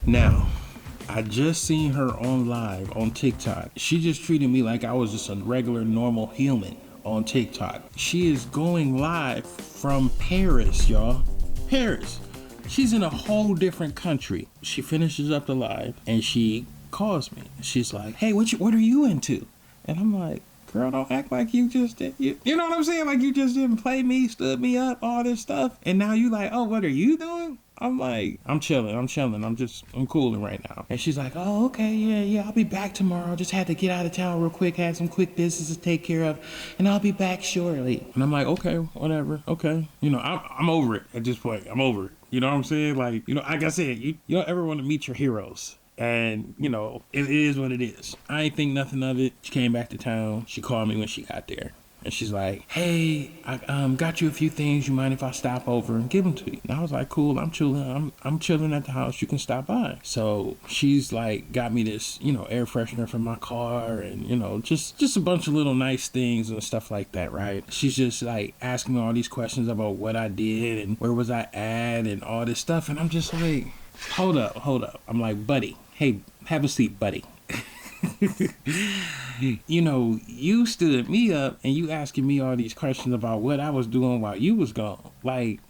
Now, I just seen her on live on TikTok. She just treated me like I was just a regular normal human on TikTok. She is going live from Paris, y'all. Paris. She's in a whole different country. She finishes up the live and she calls me. She's like, hey, what are you into? And I'm like, girl, don't act like you just did. You know what I'm saying? Like you just didn't play me, stood me up, all this stuff. And now you like, oh, what are you doing? I'm like, I'm chilling. I'm cooling right now. And she's like, oh, okay, yeah, I'll be back tomorrow. Just had to get out of town real quick, had some quick business to take care of, and I'll be back shortly. And I'm like, okay, whatever, okay. You know, I'm over it at this point. I'm over it. You know what I'm saying? Like, you know, like I said, you don't ever want to meet your heroes. And, you know, it is what it is. I ain't think nothing of it. She came back to town. She called me when she got there. And she's like, hey, I got you a few things. You mind if I stop over and give them to you? And I was like, cool, I'm chilling. I'm chilling at the house. You can stop by. So she's like, got me this, you know, air freshener for my car and, you know, just a bunch of little nice things and stuff like that, right? She's just like asking me all these questions about what I did and where was I at and all this stuff. And I'm just like, hold up. I'm like, buddy, hey, have a seat, buddy. You know, you stood me up and you asking me all these questions about what I was doing while you was gone. Like,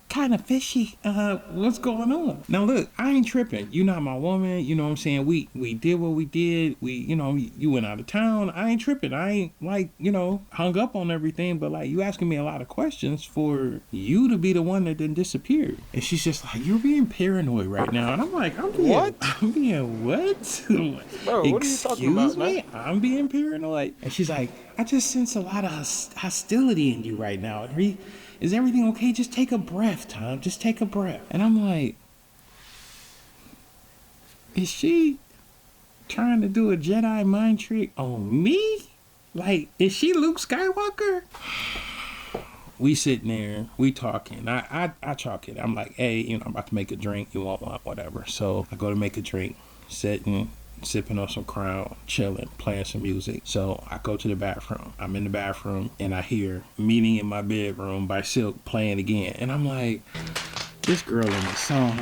kind of fishy. What's going on? Now look, I ain't tripping. You not my woman. You know what I'm saying? We did what we did. You know, you went out of town. I ain't tripping. I ain't like, you know, hung up on everything. But like, you asking me a lot of questions for you to be the one that then disappeared. And she's just like, you're being paranoid right now. And I'm like, I'm being what? Bro, what are you talking about, Excuse me? Man? I'm being paranoid. And she's like, I just sense a lot of hostility in you right now. Is everything okay? Just take a breath, Tom. Just take a breath. And I'm like, is she trying to do a Jedi mind trick on me? Like, is she Luke Skywalker? We sitting there, we talking. I chalk it. I'm like, hey, you know, I'm about to make a drink. You want one? Whatever. So I go to make a drink, sitting, sipping on some Crown, chilling, playing some music. So I go to the bathroom. I'm in the bathroom and I hear Meeting in My Bedroom by Silk playing again. And I'm like, this girl in the song.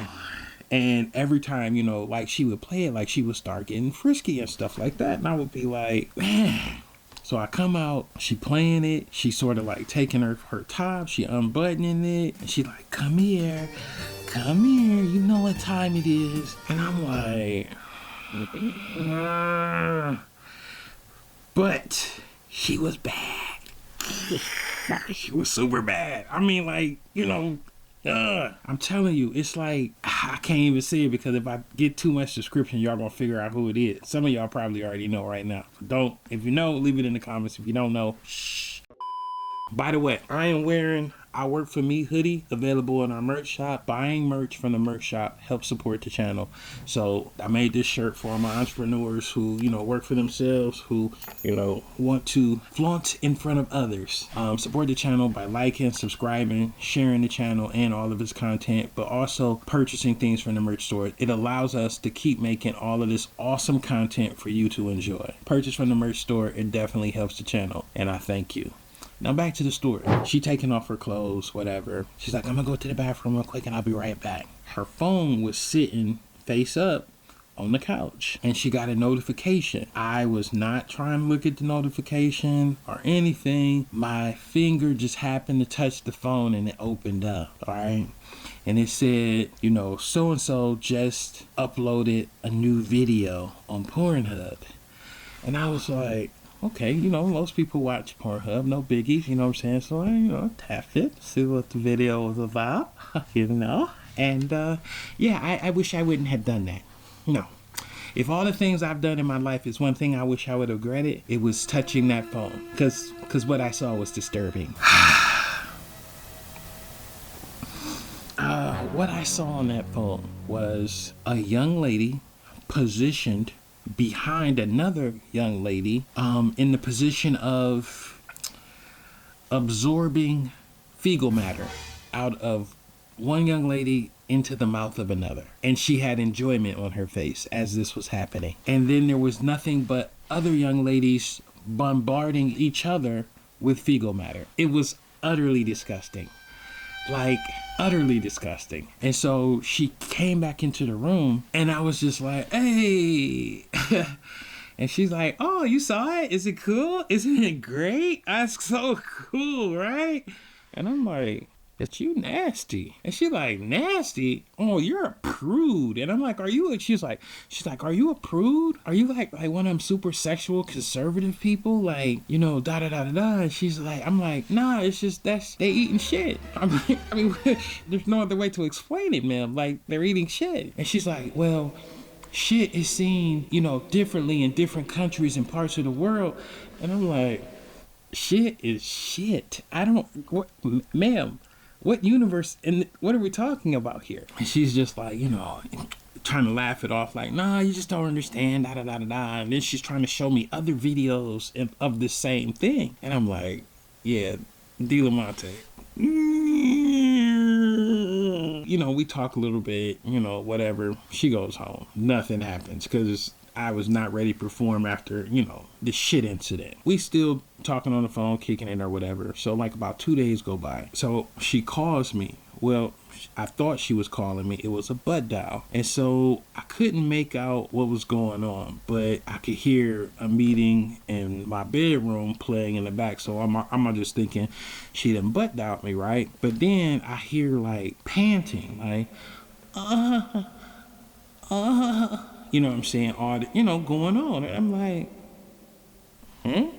And every time, you know, like she would play it, like she would start getting frisky and stuff like that. And I would be like, man. So I come out, she playing it. She sort of like taking her top, she unbuttoning it. And she like, come here, you know what time it is. And I'm like, but she was bad. She was super bad. I mean, like, you know, I'm telling you, it's like, I can't even say it because if I get too much description, y'all gonna figure out who it is. Some of y'all probably already know right now. Don't, if you know, leave it in the comments. If you don't know, shh. By the way, I am wearing I Work For Me hoodie, available in our merch shop. Buying merch from the merch shop helps support the channel. So I made this shirt for my entrepreneurs who, you know, work for themselves, who, you know, want to flaunt in front of others. Support the channel by liking, subscribing, sharing the channel and all of its content, but also purchasing things from the merch store. It allows us to keep making all of this awesome content for you to enjoy. Purchase from the merch store. It definitely helps the channel, and I thank you. Now back to the story. She taking off her clothes, whatever. She's like, I'm gonna go to the bathroom real quick and I'll be right back. Her phone was sitting face up on the couch and she got a notification. I was not trying to look at the notification or anything. My finger just happened to touch the phone and it opened up, all right? And it said, you know, so-and-so just uploaded a new video on Pornhub. And I was like, okay, you know, most people watch Pornhub, no biggie, you know what I'm saying? So I, you know, tapped it, see what the video was about, you know? And, yeah, I wish I wouldn't have done that. No. If all the things I've done in my life is one thing I wish I would have regretted, it was touching that phone. Because what I saw was disturbing. What I saw on that phone was a young lady positioned behind another young lady in the position of absorbing fecal matter out of one young lady into the mouth of another. And she had enjoyment on her face as this was happening. And then there was nothing but other young ladies bombarding each other with fecal matter. It was utterly disgusting. like utterly disgusting. And so she came back into the room and I was just like, hey. And she's like, oh, you saw it? Is it cool? Isn't it great? That's so cool, right? And I'm like, it's you nasty. And she's like, nasty? Oh, you're a prude. And I'm like, are you? She's like, are you a prude? Are you like one of them super sexual conservative people? Like, you know, da da da da da. And she's like, I'm like, nah, it's just they eating shit. I mean, there's no other way to explain it, man. Like, they're eating shit. And she's like, well, shit is seen, you know, differently in different countries and parts of the world. And I'm like, shit is shit. I don't, what, ma'am, what universe and what are we talking about here? And she's just like, you know, trying to laugh it off, like, nah, you just don't understand, da da da da da. And then she's trying to show me other videos of the same thing. And I'm like, yeah, Dilamante. You know, we talk a little bit, you know, whatever. She goes home. Nothing happens because I was not ready to perform after, you know, the shit incident. We still talking on the phone, kicking it or whatever. So like about 2 days go by. So she calls me. Well, I thought she was calling me. It was a butt dial. And so I couldn't make out what was going on, but I could hear a meeting in my bedroom playing in the back. So I'm just thinking she done butt dialed me, right? But then I hear like panting, like, you know what I'm saying? All the, you know, going on. And I'm like, you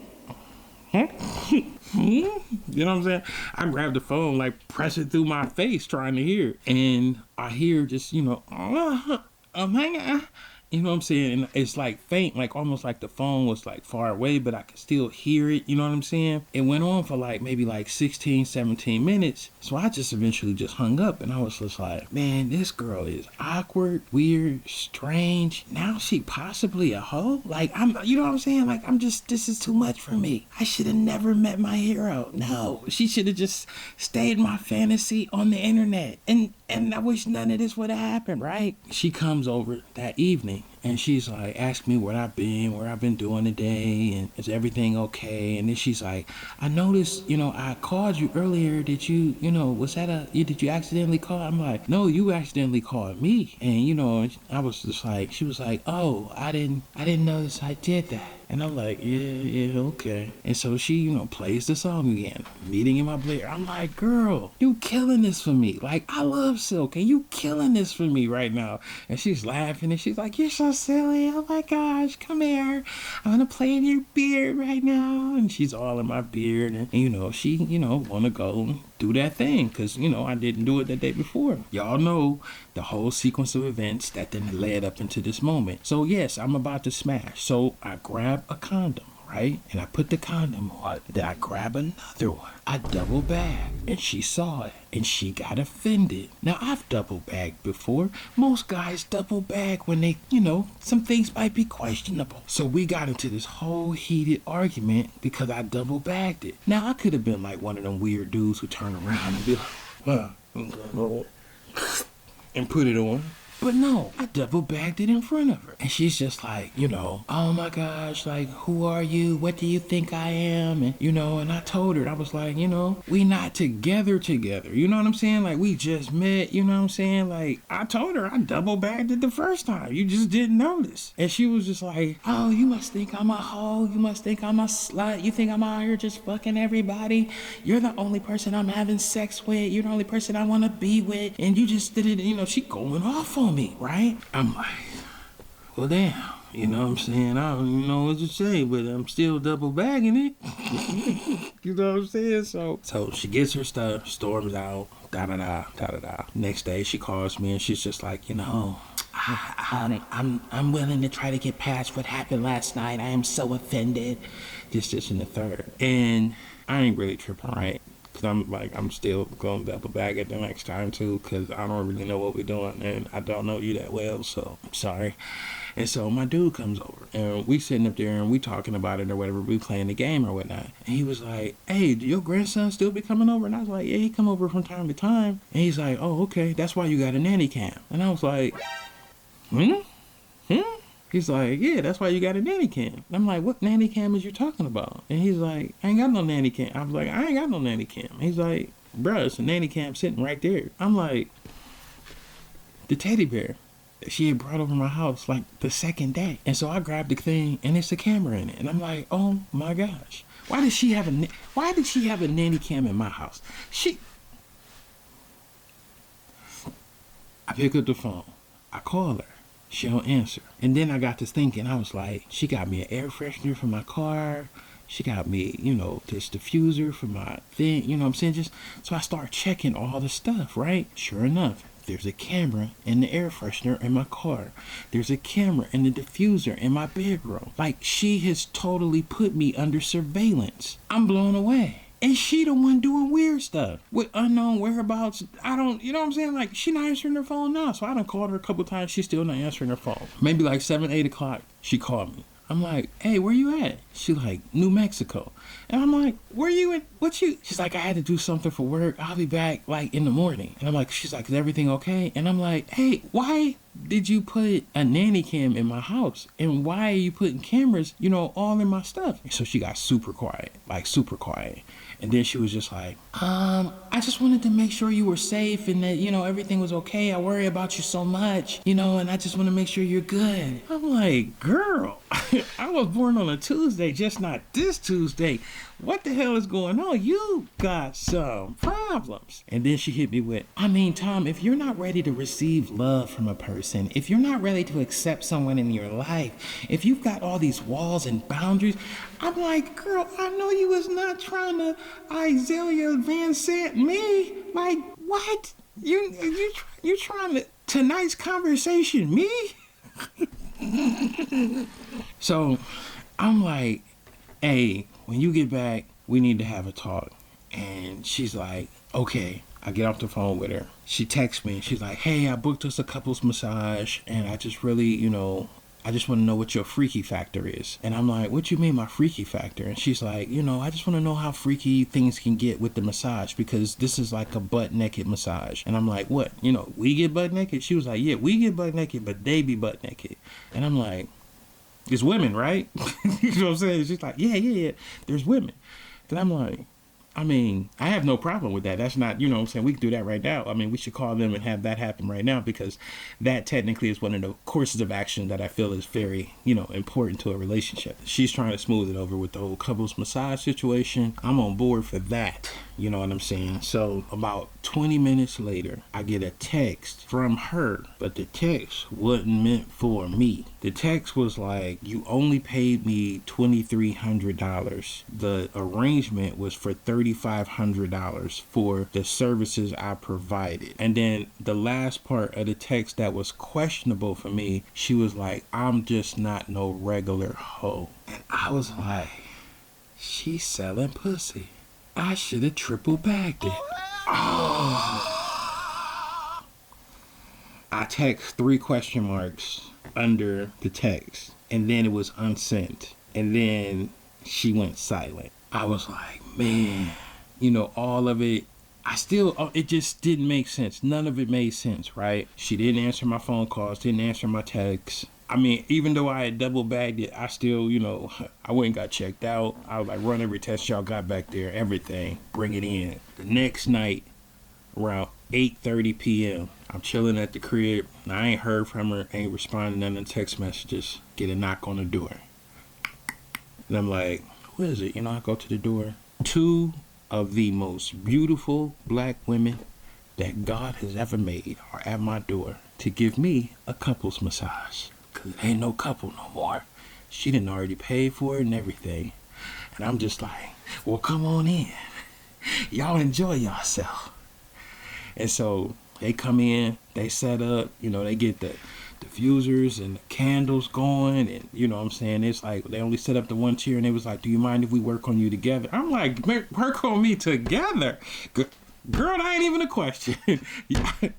know what I'm saying? I grabbed the phone, like press it through my face trying to hear it. And I hear just, you know, oh my God. You know what I'm saying? And it's like faint, like almost like the phone was like far away, but I could still hear it. You know what I'm saying? It went on for like maybe like 16, 17 minutes. So I just eventually just hung up and I was just like, man, this girl is awkward, weird, strange. Now she possibly a hoe? Like, you know what I'm saying? Like, this is too much for me. I should have never met my hero. No, she should have just stayed my fantasy on the internet. And I wish none of this would have happened, right? She comes over that evening and she's like, ask me where I've been doing today, and is everything okay? And then she's like, I noticed, you know, I called you earlier. Did you know, did you accidentally call? I'm like, no, you accidentally called me. And, you know, I was just like, she was like, oh, I didn't notice I did that. And I'm like, yeah, okay. And so she, you know, plays the song again, Meeting in My Blair. I'm like, girl, you killing this for me. Like, I love Silk, and you killing this for me right now. And she's laughing, and she's like, you're so silly. Oh my gosh, come here. I'm gonna play in your beard right now. And she's all in my beard, and you know, she, you know, wanna go and do that thing, because, you know, I didn't do it the day before. Y'all know the whole sequence of events that then led up into this moment. So yes, I'm about to smash. So I grab a condom, right? And I put the condom on. Then I grab another one. I double bag, and she saw it, and she got offended. Now, I've double bagged before. Most guys double bag when they, you know, some things might be questionable. So we got into this whole heated argument because I double bagged it. Now, I could have been like one of them weird dudes who turn around and be like, and put it on. But no, I double bagged it in front of her. And she's just like, you know, oh my gosh, like, who are you? What do you think I am? And, you know, and I told her, I was like, you know, we not together. You know what I'm saying? Like, we just met, you know what I'm saying? Like, I told her I double bagged it the first time. You just didn't notice. And she was just like, oh, you must think I'm a hoe. You must think I'm a slut. You think I'm out here just fucking everybody. You're the only person I'm having sex with. You're the only person I want to be with. And you just did it, you know, she going off on me, right? I'm like, well, damn, you know what I'm saying? I don't even know what to say, but I'm still double bagging it. You know what I'm saying? So she gets her stuff, storms out, da-da-da. Next day, she calls me and she's just like, you know, I'm willing to try to get past what happened last night. I am so offended. This, and the third. And I ain't really tripping, right? Because I'm still going to double bag it the next time too, because I don't really know what we're doing, and I don't know you that well, so I'm sorry. And so my dude comes over, and we sitting up there, and we talking about it or whatever, we playing the game or whatnot. And he was like, hey, do your grandson still be coming over? And I was like, yeah, he come over from time to time. And he's like, oh, okay, that's why you got a nanny cam. And I was like, He's like, yeah, that's why you got a nanny cam. I'm like, what nanny cam is you talking about? And he's like, I ain't got no nanny cam. I was like, I ain't got no nanny cam. He's like, bruh, it's a nanny cam sitting right there. I'm like, the teddy bear that she had brought over my house like the second day. And so I grabbed the thing and it's a camera in it. And I'm like, oh my gosh. Why did she have a nanny cam in my house? I pick up the phone. I call her. She don't answer. And then I got to thinking, I was like, she got me an air freshener for my car. She got me, this diffuser for my thing, you know what I'm saying? Just so I start checking all the stuff, right? Sure enough, there's a camera in the air freshener in my car. There's a camera in the diffuser in my bedroom. Like, she has totally put me under surveillance. I'm blown away. And she the one doing weird stuff with unknown whereabouts. I don't, you know what I'm saying? Like, she not answering her phone now. So I done called her a couple times. She's still not answering her phone. Maybe like 7, 8 o'clock, she called me. I'm like, hey, where you at? She like, New Mexico. And I'm like, where you at? She's like, I had to do something for work. I'll be back like in the morning. And I'm like, she's like, is everything okay? And I'm like, hey, why did you put a nanny cam in my house? And why are you putting cameras, all in my stuff? And so she got super quiet. And then she was just like, I just wanted to make sure you were safe and that, everything was okay. I worry about you so much, and I just want to make sure you're good. I'm like, girl, I was born on a Tuesday, just not this Tuesday. What the hell is going on? You got some problems. And then she hit me with, Tom, if you're not ready to receive love from a person, if you're not ready to accept someone in your life, if you've got all these walls and boundaries, I'm like, girl, I know you was not trying to Isaiah Van Sant me. Like, what? You trying to tonight's conversation me? So I'm like, hey, when you get back, we need to have a talk. And she's like, okay. I get off the phone with her. She texts me and she's like, hey, I booked us a couples massage and I just really, I just want to know what your freaky factor is. And I'm like, what you mean my freaky factor? And she's like, I just want to know how freaky things can get with the massage because this is like a butt naked massage. And I'm like, what? We get butt naked? She was like, yeah, we get butt naked, but they be butt naked. And I'm like, it's women, right? You know what I'm saying? She's like, yeah, there's women. And I'm like, I have no problem with that. That's not, what I'm saying? We can do that right now. We should call them and have that happen right now because that technically is one of the courses of action that I feel is very, important to a relationship. She's trying to smooth it over with the whole couples massage situation. I'm on board for that. You know what I'm saying? So about 20 minutes later, I get a text from her, but the text wasn't meant for me. The text was like, you only paid me $2,300. The arrangement was for $3,500 for the services I provided. And then the last part of the text that was questionable for me, she was like, I'm just not no regular hoe. And I was like, she's selling pussy. I should have triple bagged it. Oh. I text 3 question marks under the text. And then it was unsent. And then she went silent. I was like, man, all of it. It just didn't make sense. None of it made sense, right? She didn't answer my phone calls, didn't answer my texts. Even though I had double bagged it, I still, I went and got checked out. I was like, run every test y'all got back there, everything, bring it in. The next night, around 8:30 p.m., I'm chilling at the crib. I ain't heard from her, ain't responding to none of the text messages. Get a knock on the door. And I'm like, what is it? I go to the door. 2 of the most beautiful black women that God has ever made are at my door to give me a couples massage. Cause it ain't no couple no more. She done already paid for it and everything. And I'm just like, well, come on in. Y'all enjoy yourself. And so they come in, they set up, they get the diffusers and the candles going. And what I'm saying? It's like they only set up the one chair and they was like, do you mind if we work on you together? I'm like, work on me together? Girl, that ain't even a question.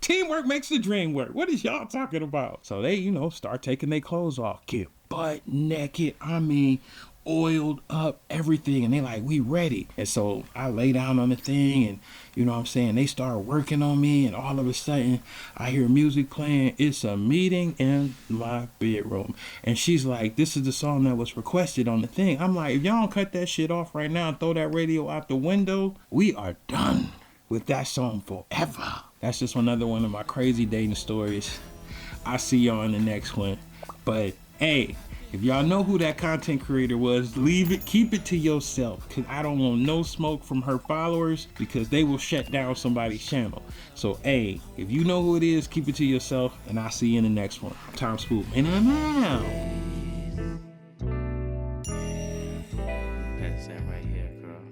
Teamwork makes the dream work. What is y'all talking about? So they, start taking their clothes off. Get butt naked. Oiled up, everything. And they like, we ready. And so I lay down on the thing and, they start working on me. And all of a sudden, I hear music playing. It's a meeting in my bedroom. And she's like, this is the song that was requested on the thing. I'm like, if y'all don't cut that shit off right now and throw that radio out the window, we are done. with that song forever. That's just another one of my crazy dating stories. I'll see y'all in the next one. But hey, if y'all know who that content creator was, leave it, keep it to yourself, because I don't want no smoke from her followers, because they will shut down somebody's channel. So hey, if you know who it is, keep it to yourself, and I'll see you in the next one. I'm Swoope, and I'm out. That's that right here, girl.